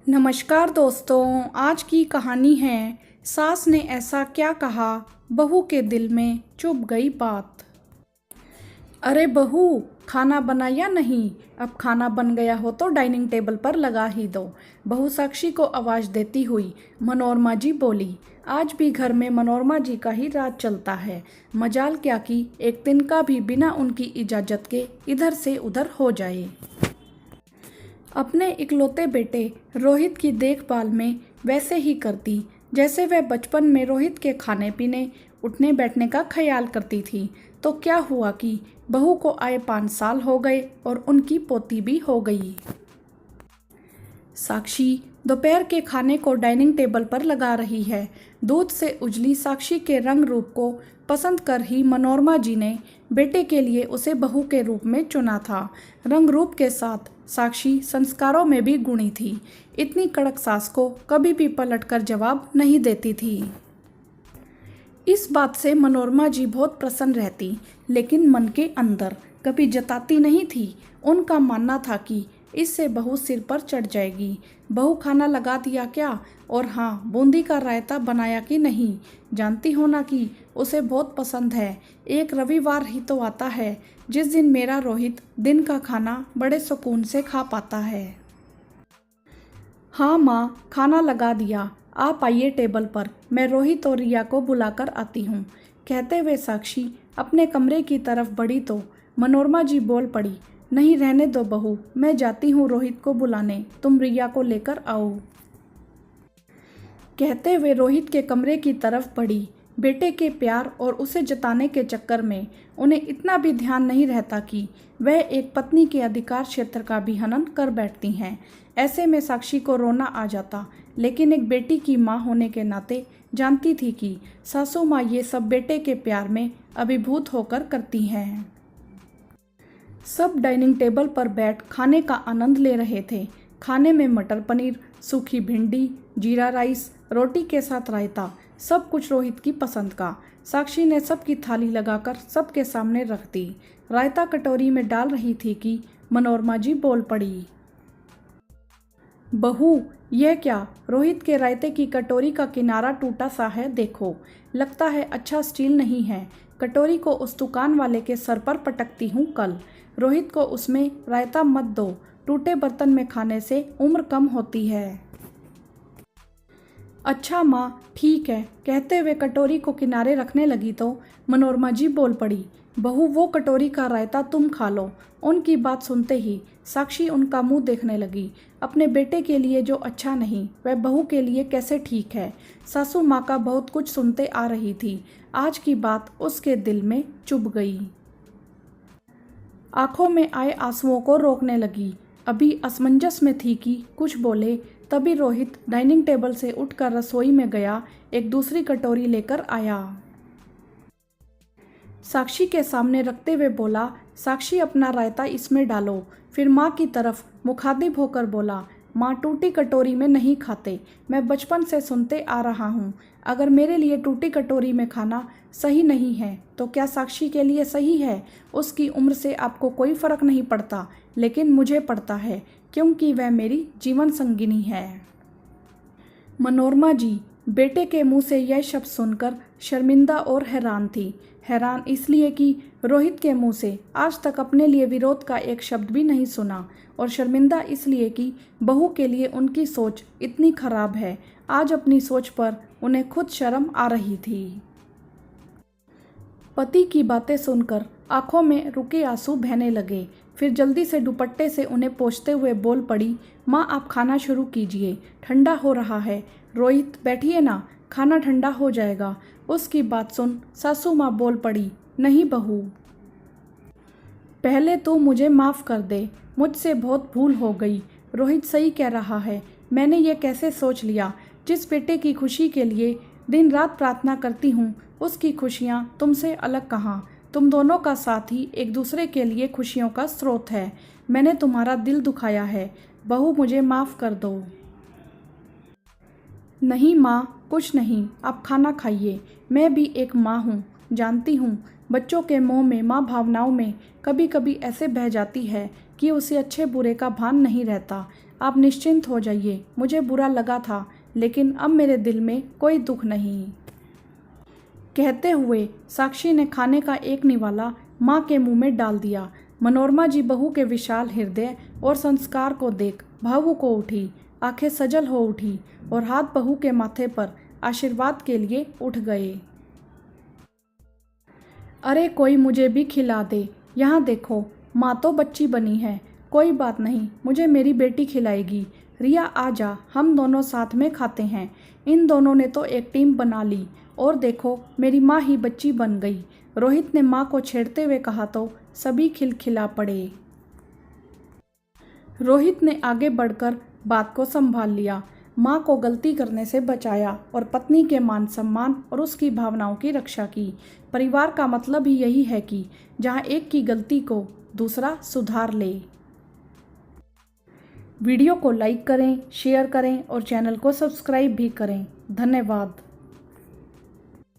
नमस्कार दोस्तों, आज की कहानी है सास ने ऐसा क्या कहा, बहू के दिल में चुभ गई बात। अरे बहू, खाना बना या नहीं? अब खाना बन गया हो तो डाइनिंग टेबल पर लगा ही दो। बहू साक्षी को आवाज़ देती हुई मनोरमा जी बोली। आज भी घर में मनोरमा जी का ही राज चलता है। मजाल क्या कि एक दिन का भी बिना उनकी इजाज़त के इधर से उधर हो जाए। अपने इकलौते बेटे रोहित की देखभाल में वैसे ही करती जैसे वह बचपन में रोहित के खाने पीने उठने बैठने का ख्याल करती थी। तो क्या हुआ कि बहू को आए 5 साल हो गए और उनकी पोती भी हो गई। साक्षी दोपहर के खाने को डाइनिंग टेबल पर लगा रही है। दूध से उजली साक्षी के रंग रूप को पसंद कर ही मनोरमा जी ने बेटे के लिए उसे बहू के रूप में चुना था। रंग रूप के साथ साक्षी संस्कारों में भी गुणी थी। इतनी कड़क सास को कभी भी पलटकर जवाब नहीं देती थी। इस बात से मनोरमा जी बहुत प्रसन्न रहती, लेकिन मन के अंदर कभी जताती नहीं थी। उनका मानना था कि इससे बहू सिर पर चढ़ जाएगी। बहू खाना लगा दिया क्या? और हाँ, बूंदी का रायता बनाया कि नहीं? जानती हो ना कि उसे बहुत पसंद है। एक रविवार ही तो आता है जिस दिन मेरा रोहित दिन का खाना बड़े सुकून से खा पाता है। हाँ माँ, खाना लगा दिया। आप आइए टेबल पर, मैं रोहित और रिया को बुलाकर आती हूँ। कहते हुए साक्षी अपने कमरे की तरफ बढ़ी तो मनोरमा जी बोल पड़ी। नहीं, रहने दो बहू, मैं जाती हूँ रोहित को बुलाने, तुम रिया को लेकर आओ। कहते हुए रोहित के कमरे की तरफ बढ़ी। बेटे के प्यार और उसे जताने के चक्कर में उन्हें इतना भी ध्यान नहीं रहता कि वह एक पत्नी के अधिकार क्षेत्र का भी हनन कर बैठती हैं। ऐसे में साक्षी को रोना आ जाता, लेकिन एक बेटी की माँ होने के नाते जानती थी कि सासू माँ ये सब बेटे के प्यार में अभिभूत होकर करती हैं। सब डाइनिंग टेबल पर बैठ खाने का आनंद ले रहे थे। खाने में मटर पनीर, सूखी भिंडी, जीरा राइस, रोटी के साथ रायता, सब कुछ रोहित की पसंद का। साक्षी ने सबकी थाली लगाकर सबके सामने रख दी। रायता कटोरी में डाल रही थी कि मनोरमा जी बोल पड़ी। बहू, यह क्या? रोहित के रायते की कटोरी का किनारा टूटा सा है, देखो। लगता है अच्छा स्टील नहीं है। कटोरी को उस दुकान वाले के सर पर पटकती हूँ कल। रोहित को उसमें रायता मत दो, टूटे बर्तन में खाने से उम्र कम होती है। अच्छा माँ, ठीक है। कहते हुए कटोरी को किनारे रखने लगी तो मनोरमा जी बोल पड़ी। बहू, वो कटोरी का रायता तुम खा लो। उनकी बात सुनते ही साक्षी उनका मुंह देखने लगी। अपने बेटे के लिए जो अच्छा नहीं, वह बहू के लिए कैसे ठीक है। सासू माँ का बहुत कुछ सुनते आ रही थी। आज की बात उसके दिल में चुभ गई। आंखों में आए आंसुओं को रोकने लगी। अभी असमंजस में थी कि कुछ बोले, तभी रोहित डाइनिंग टेबल से उठकर रसोई में गया, एक दूसरी कटोरी लेकर आया। साक्षी के सामने रखते हुए बोला, साक्षी अपना रायता इसमें डालो। फिर माँ की तरफ मुखातिब होकर बोला, माँ टूटी कटोरी में नहीं खाते। मैं बचपन से सुनते आ रहा हूँ। अगर मेरे लिए टूटी कटोरी में खाना सही नहीं है तो क्या साक्षी के लिए सही है? उसकी उम्र से आपको कोई फर्क नहीं पड़ता, लेकिन मुझे पड़ता है, क्योंकि वह मेरी जीवन संगिनी है। मनोरमा जी बेटे के मुंह से यह शब्द सुनकर शर्मिंदा और हैरान थी। हैरान इसलिए कि रोहित के मुंह से आज तक अपने लिए विरोध का एक शब्द भी नहीं सुना, और शर्मिंदा इसलिए कि बहू के लिए उनकी सोच इतनी खराब है। आज अपनी सोच पर उन्हें खुद शर्म आ रही थी। पति की बातें सुनकर आंखों में रुके आंसू बहने लगे। फिर जल्दी से दुपट्टे से उन्हें पोंछते हुए बोल पड़ी, माँ आप खाना शुरू कीजिए, ठंडा हो रहा है। रोहित बैठिए ना, खाना ठंडा हो जाएगा। उसकी बात सुन सासू माँ बोल पड़ी, नहीं बहू, पहले तो मुझे माफ़ कर दे, मुझसे बहुत भूल हो गई। रोहित सही कह रहा है, मैंने ये कैसे सोच लिया। जिस बेटे की खुशी के लिए दिन रात प्रार्थना करती हूँ, उसकी खुशियाँ तुमसे अलग कहाँ। तुम दोनों का साथ ही एक दूसरे के लिए खुशियों का स्रोत है। मैंने तुम्हारा दिल दुखाया है, बहू मुझे माफ़ कर दो। नहीं माँ, कुछ नहीं, आप खाना खाइए। मैं भी एक माँ हूँ, जानती हूँ बच्चों के मोह में माँ भावनाओं में कभी कभी ऐसे बह जाती है कि कि उसे अच्छे बुरे का भान नहीं रहता। आप निश्चिंत हो जाइए, मुझे बुरा लगा था, लेकिन अब मेरे दिल में कोई दुख नहीं। कहते हुए साक्षी ने खाने का एक निवाला माँ के मुंह में डाल दिया। मनोरमा जी बहू के विशाल हृदय और संस्कार को देख भावुक हो उठी, आंखें सजल हो उठी और हाथ बहू के माथे पर आशीर्वाद के लिए उठ गए। अरे कोई मुझे भी खिला दे, यहाँ देखो माँ तो बच्ची बनी है। कोई बात नहीं, मुझे मेरी बेटी खिलाएगी। रिया आ जा, हम दोनों साथ में खाते हैं। इन दोनों ने तो एक टीम बना ली और देखो मेरी माँ ही बच्ची बन गई। रोहित ने माँ को छेड़ते हुए कहा तो सभी खिलखिला पड़े। रोहित ने आगे बढ़कर बात को संभाल लिया, माँ को गलती करने से बचाया और पत्नी के मान सम्मान और उसकी भावनाओं की रक्षा की। परिवार का मतलब ही यही है कि जहाँ एक की गलती को दूसरा सुधार ले। वीडियो को लाइक करें, शेयर करें और चैनल को सब्सक्राइब भी करें। धन्यवाद।